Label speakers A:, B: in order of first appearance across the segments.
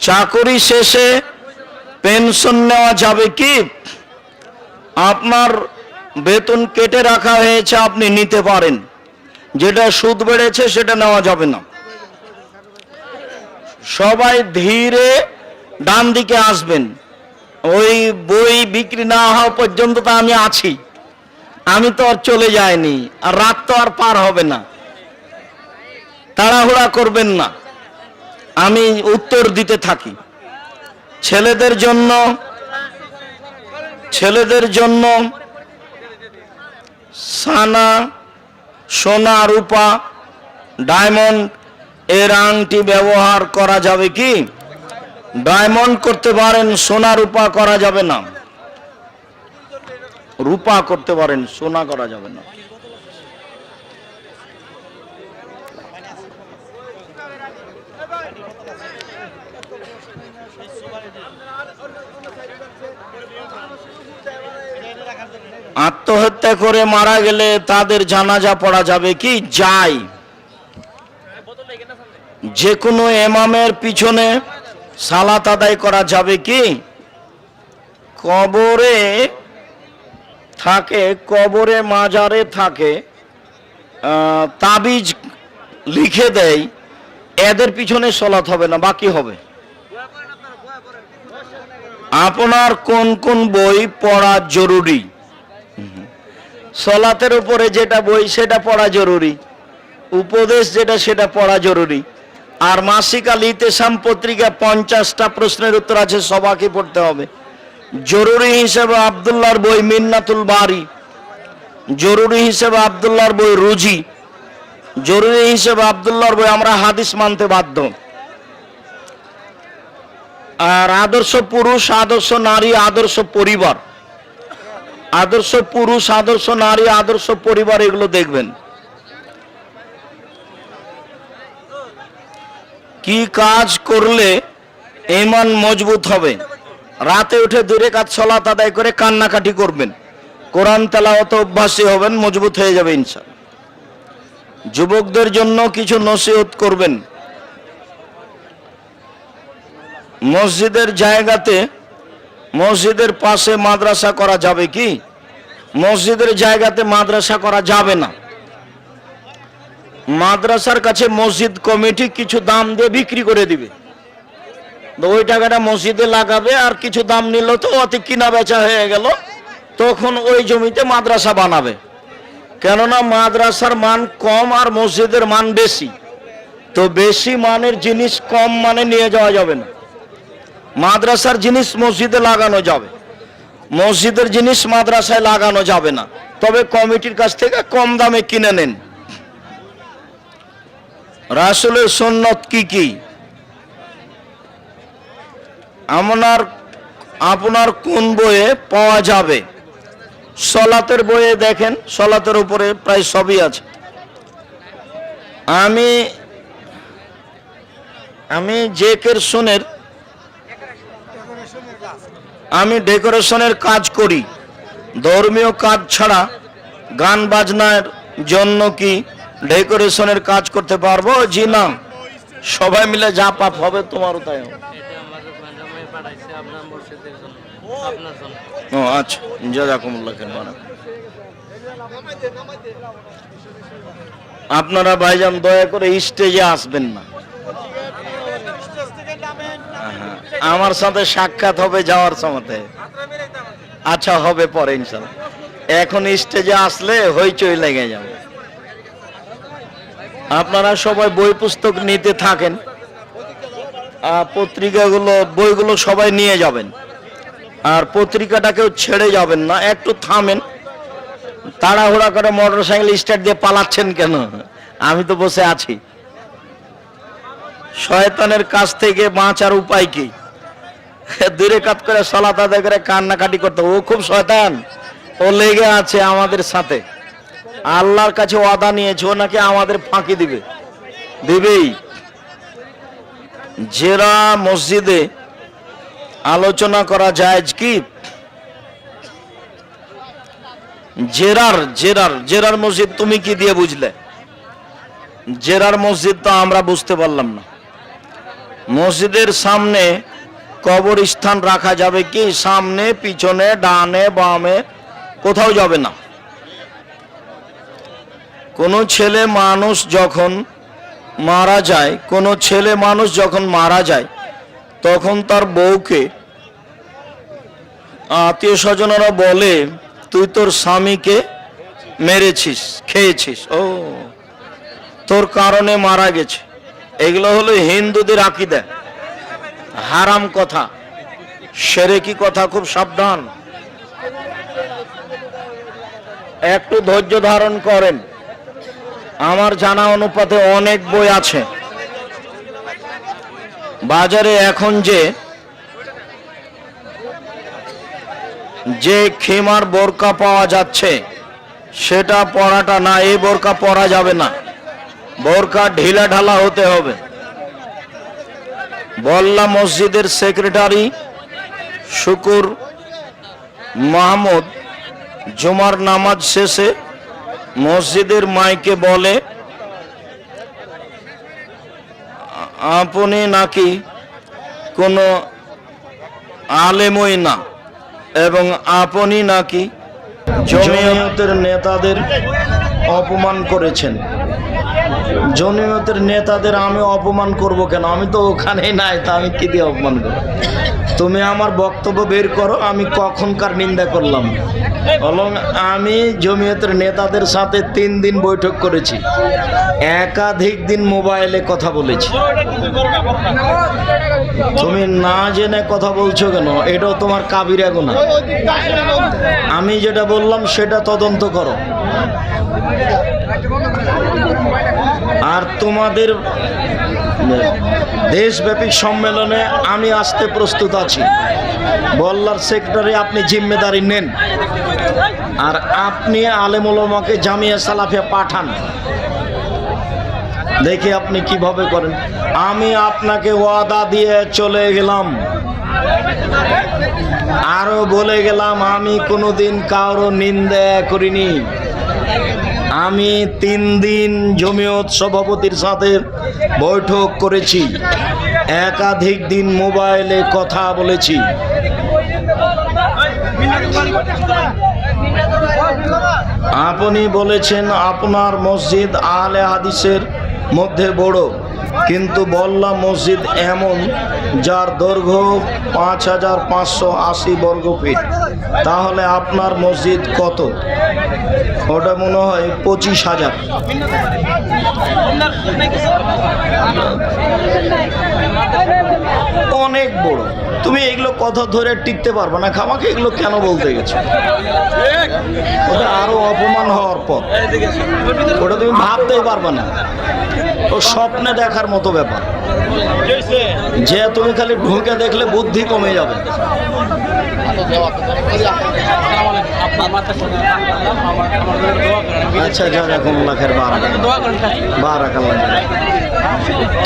A: চাকরি শেষে পেনশন নেওয়া যাবে কি? আপনার বেতন কেটে রাখা হয়েছে, আপনি নিতে পারেন। যেটা সুদ বেড়েছে সেটা নেওয়া যাবে না। সবাই ধীরে ডান দিকে আসবেন। ওই বই বিক্রি না হওয়া পর্যন্ত তো আমি আছি, আমি তো আর চলে যাইনি, আর রাত তো আর পার হবে না। তাড়াহুড়া করবেন না, আমি উত্তর দিতে থাকি। ছেলেদের জন্য সানা, সোনা, রূপা, ডায়মন্ড এর আংটি ব্যবহার করা যাবে কি? ডায়মন্ড করতে পারেন, সোনা রূপা করা যাবে না। রূপা করতে পারেন, সোনা করা যাবে না। আত্মহত্যা করে মারা গেলে তাদের জানাজা পড়া যাবে কি? যায়। যে কোনো ইমামের পিছনে সালাত আদায় করা যাবে কি? কবরে থাকে, কবরে মাজারে থাকে, তাবিজ লিখে দেয়, এদের পিছনে সালাত হবে না, বাকি হবে। আপনার কোন কোন বই পড়া জরুরি? সালাতের উপরে যেটা বই সেটা পড়া জরুরি, উপদেশ যেটা সেটা পড়া জরুরি। আর মাসিক আল ইতেসাম পত্রিকা 50টা প্রশ্নের উত্তর আছে, সবাইকে পড়তে হবে। জরুরি হিসেবে আব্দুল্লাহর বই মিন্নাতুল বারি, জরুরি হিসেবে আব্দুল্লাহর বই রুজি, জরুরি হিসেবে আব্দুল্লাহর বই আমরা হাদিস মানতে বাধ্য। আর আদর্শ পুরুষ, আদর্শ নারী, আদর্শ পরিবার, আদর্শ পুরুষ, আদর্শ নারী, আদর্শ পরিবার, এগুলো দেখবেন। কি কাজ করলে ঈমান মজবুত হবে? রাতে উঠে 2 রাকাত সালাত আদায় করে কান্নাকাটি করবেন, কোরআন তেলাওয়াতে অভ্যাসী হবেন, মজবুত হয়ে যাবে ইনশাআল্লাহ। যুবকদের জন্য কিছু নসিহত করবেন। মসজিদের জায়গাতে, মসজিদের পাশে মাদ্রাসা করা যাবে কি? মসজিদের জায়গাতে মাদ্রাসা করা যাবে না। মাদ্রাসার কাছে মসজিদ কমিটি কিছু দাম দিয়ে বিক্রি করে দিবে, তো ওই টাকাটা মসজিদে লাগাবে, আর কিছু দাম নিল তো অতি কিনা বেচা হয়ে গেল, তখন ওই জমিতে মাদ্রাসা বানাবে। কেননা মাদ্রাসার মান কম আর মসজিদের মান বেশি, তো বেশি মানের জিনিস কম মানে নিয়ে যাওয়া যাবে না। মাদ্রাসার জিনিস মসজিদে লাগানো যাবে, মসজিদের জিনিস মাদ্রাসায় লাগানো যাবে না, তবে কমিটির কাছ থেকে কম দামে কিনে নেন। রাসূলের সুন্নত কি কি? আপনার কোন বইয়ে পাওয়া যাবে? সালাতের বইয়ে দেখেন, সালাতের উপরে প্রায় সবই আছে। আমি ডেকোরেশনের কাজ করি, ধর্মীয় কাজ ছাড়া গান বাজনার জন্য কি ডেকোরেশনের কাজ করতে পারবো? জি না। সবাই মিলে যা পাপ হবে তোমারও তাই হবে। ও আচ্ছা, জাযাকুমুল্লাহ খাইরান। আপনারা ভাইজান দয়া করে স্টেজে আসবেন না, আমার সাথে সাক্ষাৎ হবে যাওয়ার সময়। আচ্ছা, হবে পরে ইনশাআল্লাহ। এখন স্টেজে আসলে হইচই লেগে যাবে। আপনারা সবাই বই পুস্তক নিতে থাকেন, পত্রিকাগুলো, বইগুলো সবাই নিয়ে যাবেন, আর পত্রিকাটাকেও ছেড়ে যাবেন না, একটু থামেন। তাড়াহুড়া করে মোটরসাইকেল স্টার্ট দিয়ে পালাচ্ছেন কেন? আমি তো বসে আছি। শয়তানের কাছ থেকে বাঁচার উপায় কি? 2 রাকাত করে সালাত আদায় করে কান্নাকাটি করতে, ও খুব শয়তান, ও লেগে আছে আমাদের সাথে। আল্লাহর কাছে ওয়াদা নিয়েছে, ও নাকি আমাদের ফাঁকি দিবেই। জেরা মসজিদে আলোচনা করা যায় কি? জেরার মসজিদ তুমি কি দিয়ে বুঝলে? জেরার মসজিদ তো আমরা বুঝতে পারলাম না। মসজিদের সামনে কবরস্থান রাখা যাবে কি? সামনে, পিছনে, ডানে, বামে, কোথাও যাবে না। কোনো ছেলে মানুষ যখন মারা যায়, কোনো ছেলে মানুষ যখন মারা যায়, তখন তার বউকে আত্মীয় স্বজনরা বলে, তুই তোর স্বামীকে মেরেছিস, খেয়েছিস, ও তোর কারণে মারা গেছে। এগুলো হলো হিন্দুদের আকীদা, হারাম কথা, শিরকি কথা, খুব সাবধান। একটু ধৈর্য ধারণ করেন। আমার জানা অনুপাতে অনেক বই আছে বাজারে। এখন যে খিমার বোরকা পাওয়া যাচ্ছে সেটা পরাটা না, এই বোরকা পরা যাবে না, বোরকা ঢিলা ঢালা হতে হবে। বল্লা মসজিদের সেক্রেটারি শুকুর মাহমুদ জুমার নামাজ শেষে মসজিদের মাইকে বলে, আপনি নাকি কোনো আলেমই না এবং আপনি নাকি জমিয়তের নেতাদের অপমান করেছেন। জমিয়তের নেতাদের আমি অপমান করব কেন? আমি তো ওখানেই নাই, তা আমি কি দিয়ে অপমান করব? তুমি আমার বক্তব্য বের করো, আমি কখনকার নিন্দা করলাম? বলুন, আমি জমিয়তের নেতাদের সাথে 3 দিন বৈঠক করেছি, একাধিক দিন মোবাইলে কথা বলেছি। তুমি না জেনে কথা বলছো কেন? এটাও তোমার কাবিরা গুনাহ। আমি যেটা বললাম সেটা তদন্ত করো। আর তোমাদের দেশব্যাপী সম্মেলনে আমি আসতে প্রস্তুত আছি। বল্লার সেক্রেটারি আপনি জিম্মেদারি নেন, আর আপনি আলেম ওলামাকে জামিয়া সালাফিয়া পাঠান, দেখি আপনি কিভাবে করেন। আমি আপনাকে ওয়াদা দিয়ে চলে গেলাম, আরো বলে গেলাম, আমি কোনোদিন কারো নিন্দা করিনি। আমি 3 দিন জমিয়ত সভাপতির সাথে বৈঠক করেছি, একাধিক দিন মোবাইলে কথা বলেছি। আপনি বলেছেন আপনার মসজিদ আহলে হাদিসের মধ্যে বড়, কিন্তু বল্লা মসজিদ এমন যার দৈর্ঘ্য 5580 বর্গ ফিট, তাহলে আপনার মসজিদ কত? ওটা মনে হয় 25,000। অনেক বড়। তুমি এগুলো কথা ধরে টিকতে পারবে না, খামাকে এগুলো কেন বলতে গেছো? ওটা আরো অপমান হওয়ার পর ওটা তুমি ভাবতেই পারবে না। ও স্বপ্নে দেখার মতো ব্যাপার, যে তুমি খালি ঢুকে দেখলে বুদ্ধি কমে যাবে। আচ্ছা, জাযাকুমুল্লাহ বারাকাল্লাহ।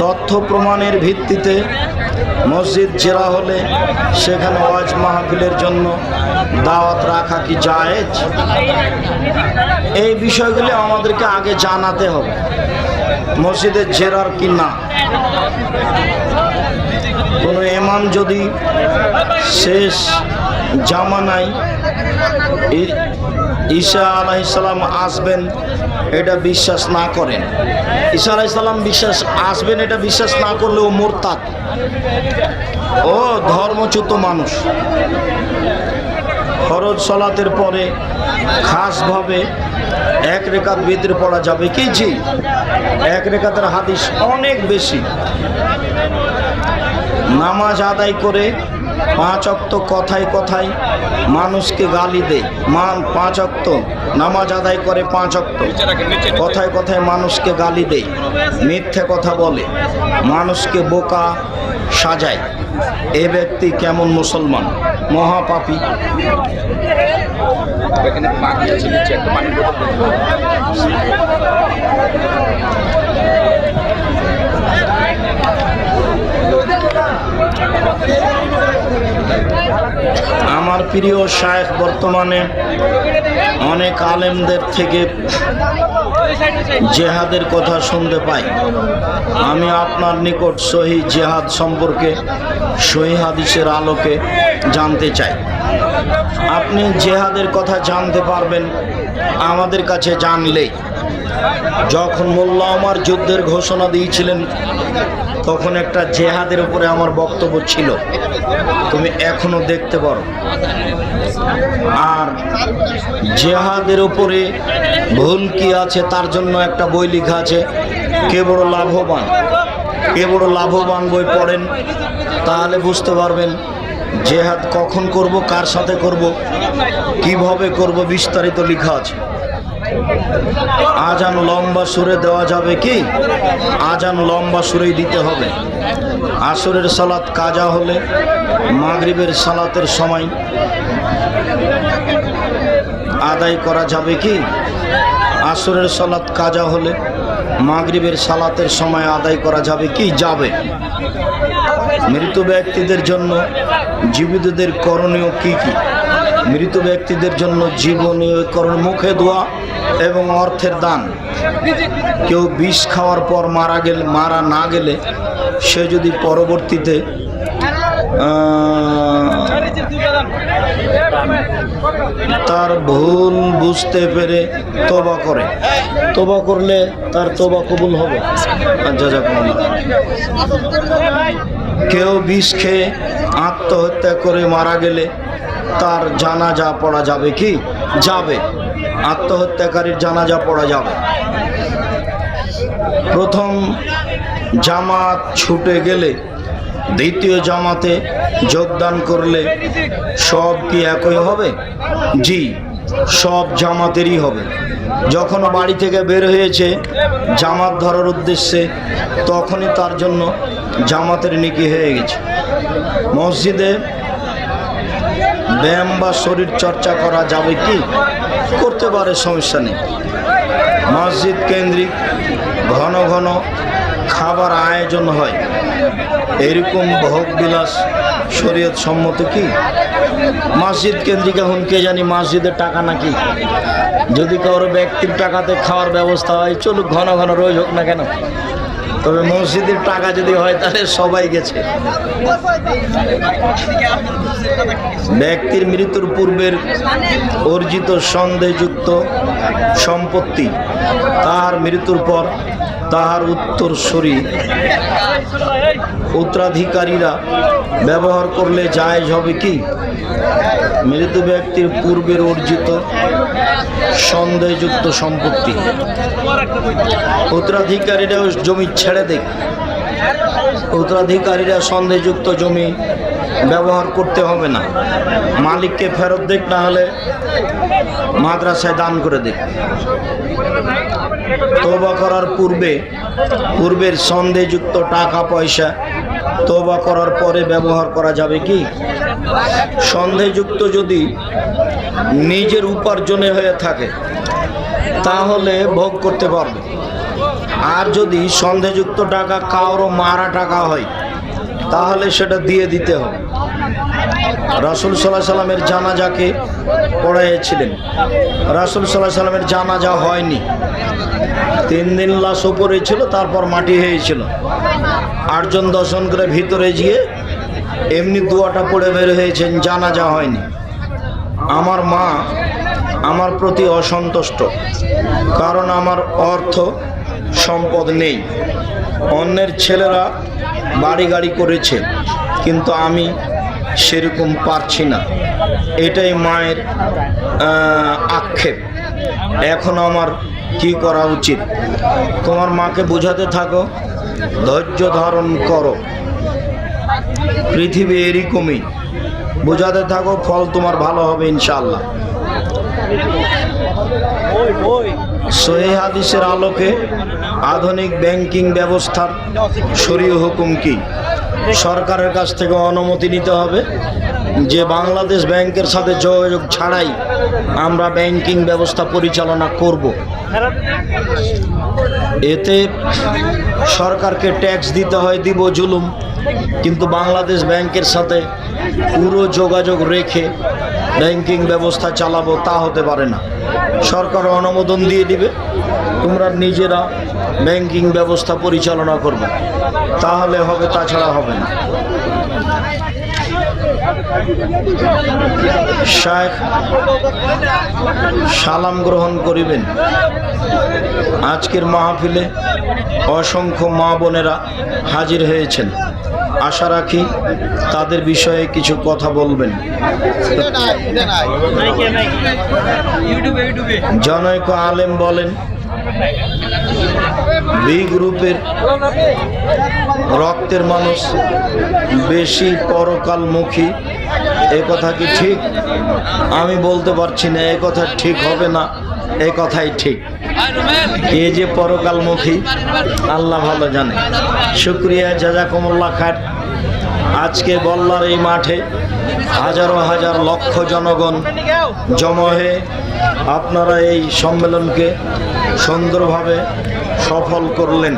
A: তথ্য প্রমাণের ভিত্তিতে মসজিদ জেরা হলে সেখানে ওয়াজ মাহফিলের জন্য দাওয়াত রাখা কি জায়েজ? এই বিষয়গুলি আমাদেরকে আগে জানাতে হবে, মসজিদের জেরার কি না। কোনো ইমাম যদি শেষ জামানায় ঈসা আলাইহিস সালাম আসবেন এটা বিশ্বাস না করেন, ঈসা আলাইহিস সালাম আসবেন এটা বিশ্বাস না করলে ও মুরতাদ, ও ধর্মচ্যুত মানুষ। ফরজ সালাতের পরে খাসভাবে 1 রেকাত ভিতরে পড়া যাবে কি? জি, 1 রেকাতের হাদিস অনেক বেশি। নামাজ আদায় করে 5 ওয়াক্ত কথায় কথায় মানুষকে গালি দেয়, 5 ওয়াক্ত নামাজ আদায় করে 5 ওয়াক্ত কথায় কথায় মানুষকে গালি দেয়, মিথ্যে কথা বলে, মানুষকে বোকা সাজায়, এ ব্যক্তি কেমন মুসলমান? মহাপাপী। আমার প্রিয় শায়েখ বর্তমানে অনেক আলেমদের থেকে জেহাদের কথা শুনতে পাই, আমি আপনার নিকট সহি জেহাদ সম্পর্কে সহি হাদিসের আলোকে জানতে চাই। আপনি জেহাদের কথা জানতে পারবেন আমাদের কাছে জানলেই। যখন মোল্লা ওমর যুদ্ধের ঘোষণা দিয়েছিলেন তখন একটা জেহাদের উপরে আমার বক্তব্য ছিল, তুমি এখনো দেখতে পারো। আর জেহাদের উপরে ভুল কি আছে তার জন্য একটা বই লেখা আছে, কে বড় লাভবান। কে বড় লাভবান বই পড়েন, তাহলে বুঝতে পারবেন জেহাদ কখন করব, কার সাথে করব, কিভাবে করব, বিস্তারিত লেখা আছে। আজান লম্বা সুরে দেওয়া যাবে কি? আজান লম্বা সুরেই দিতে হবে। আসরের সালাত কাজা হলে মাগরিবের সালাতের সময় আদায় করা যাবে কি? আসরের সালাত কাজা হলে মাগরিবের সালাতের সময় আদায় করা যাবে কি? যাবে। মৃত ব্যক্তিদের জন্য জীবিতদের করণীয় কি কি? মৃত ব্যক্তিদের জন্য জীবনীয় করণ, মুখে দোয়া এবং অর্থের দান। কেউ বিষ খাওয়ার পর মারা না গেলে সে যদি পরবর্তীতে তার ভুল বুঝতে পেরে তওবা করে, তওবা করলে তার তওবা কবুল হবে। কেউ বিষ খেয়ে আত্মহত্যা করে মারা গেলে তার জানাজা পড়া যাবে কি? যাবে। আত্মহত্যাকারীর জানাজা পড়া যাবে। প্রথম জামাত ছুটে গেলে দ্বিতীয় জামাতে যোগদান করলে সব কি একই হবে? জি, সব জামাতেরই হবে। যখন বাড়ি থেকে বের হয়েছে জামাত ধরার উদ্দেশ্যে, তখনই তার জন্য জামাতের নেকি হয়ে গেছে। মসজিদে ব্যায়াম বা শরীর চর্চা করা যাবে কি? করতে পারে, সমস্যা নেই। মসজিদ কেন্দ্রিক ঘন ঘন খাবার আয়োজন হয়, এরকম ভোগ বিলাস শরীয়ত সম্মত কি? মসজিদ কেন্দ্রিক এখন কে জানি মসজিদের টাকা নাকি, যদি কারো ব্যক্তির টাকাতে খাওয়ার ব্যবস্থা হয় চলুক, ঘন ঘন রোজ হোক না কেন, তবে মসজিদের টাকা যদি হয় তাহলে সবাই গেছে। ব্যক্তির মৃত্যুর পূর্বের অর্জিত সন্দেহযুক্ত সম্পত্তি তাহার মৃত্যুর পর তাহার উত্তরসূরি উত্তরাধিকারীরা ব্যবহার করলে জায়েজ হবে কি? মৃত ব্যক্তির পূর্বের অর্জিত সন্দেহযুক্ত সম্পত্তি উত্তরাধিকারীরা জমি ছেড়ে দেয়, উত্তরাধিকারীরা সন্দেহযুক্ত জমি ব্যবহার করতে হবে না, মালিককে ফেরত দেখ, না হলে মাদ্রাসায় দান করে দেখ। তওবা করার পূর্বের সন্দেহযুক্ত টাকা পয়সা তওবা করার পরে ব্যবহার করা যাবে কি? সন্দেহযুক্ত যদি নিজের উপার্জনে হয়ে থাকে তাহলে ভোগ করতে পারবে, আর যদি সন্দেহযুক্ত টাকা কারো মারা টাকা হয় তাহলে সেটা দিয়ে দিতে হবে। রাসূল সাল্লাল্লাহু আলাইহি সাল্লামের জানাজাকে পড়াইছিলেন, রাসূল সাল্লাল্লাহু আলাইহি সাল্লামের জানাজা হয়নি, 3 দিন লাশ উপরে ছিল, তারপর মাটি হয়েছিল। 8 জন 10 জন করে ভিতরে গিয়ে এমনি দোয়াটা পড়ে বের হয়েছেন, জানাজা হয়নি। আমার মা আমার প্রতি অসন্তুষ্ট, কারণ আমার অর্থ সম্পদ নেই। অন্যের ছেলেরা বাড়ি গাড়ি করেছে, কিন্তু আমি সেরকম পারছি না, এটাই মায়ের আক্ষেপ। এখন আমার কি করা উচিত? তোমার মাকে বোঝাতে থাকো, ধৈর্য ধারণ করো, পৃথিবী এরকমই, বোঝাতে থাকো, ফল তোমার ভালো হবে ইনশাআল্লাহ। সহিহ হাদিসের আলোকে আধুনিক ব্যাংকিং ব্যবস্থার শরীয় হুকুম কি? সরকারের কাছ থেকে অনুমতি নিতে হবে, যে বাংলাদেশ ব্যাংকের সাথে যোগাযোগ ছাড়াই আমরা ব্যাংকিং ব্যবস্থা পরিচালনা করব। এতে সরকারকে ট্যাক্স দিতে হয়, দিব জুলুম, কিন্তু বাংলাদেশ ব্যাংকের সাথে পুরো যোগাযোগ রেখে ব্যাংকিং ব্যবস্থা চালাবো তা হতে পারে না। সরকার অনুমোদন দিয়ে দিবে, তোমরা নিজেরা ব্যাংকিং ব্যবস্থা পরিচালনা করবে, তাহলে হবে, তাছাড়া হবে না। শায়েখ সালাম গ্রহণ করিবেন। আজকের মাহফিলে অসংখ্য মা বোনেরা হাজির হয়েছেন, আশা রাখি তাদের বিষয়ে কিছু কথা বলবেন। জনৈক আলেম বলেন, বি গ্রুপের রক্তের মানুষ বেশি পরকালমুখী। এ কথা কি ঠিক? আমি বলতে পারছি না এ কথা ঠিক হবে না, এ কথাই ঠিক। এ যে পরকালমুখী আল্লাহ ভালো জানে। শুকরিয়া, জাযাকুমুল্লাহ খায়ের। আজকে বল্লার এই মাঠে হাজারো হাজার লক্ষ জনগণ জমা হয়ে আপনারা এই সম্মেলনকে সুন্দরভাবে সফল করলেন।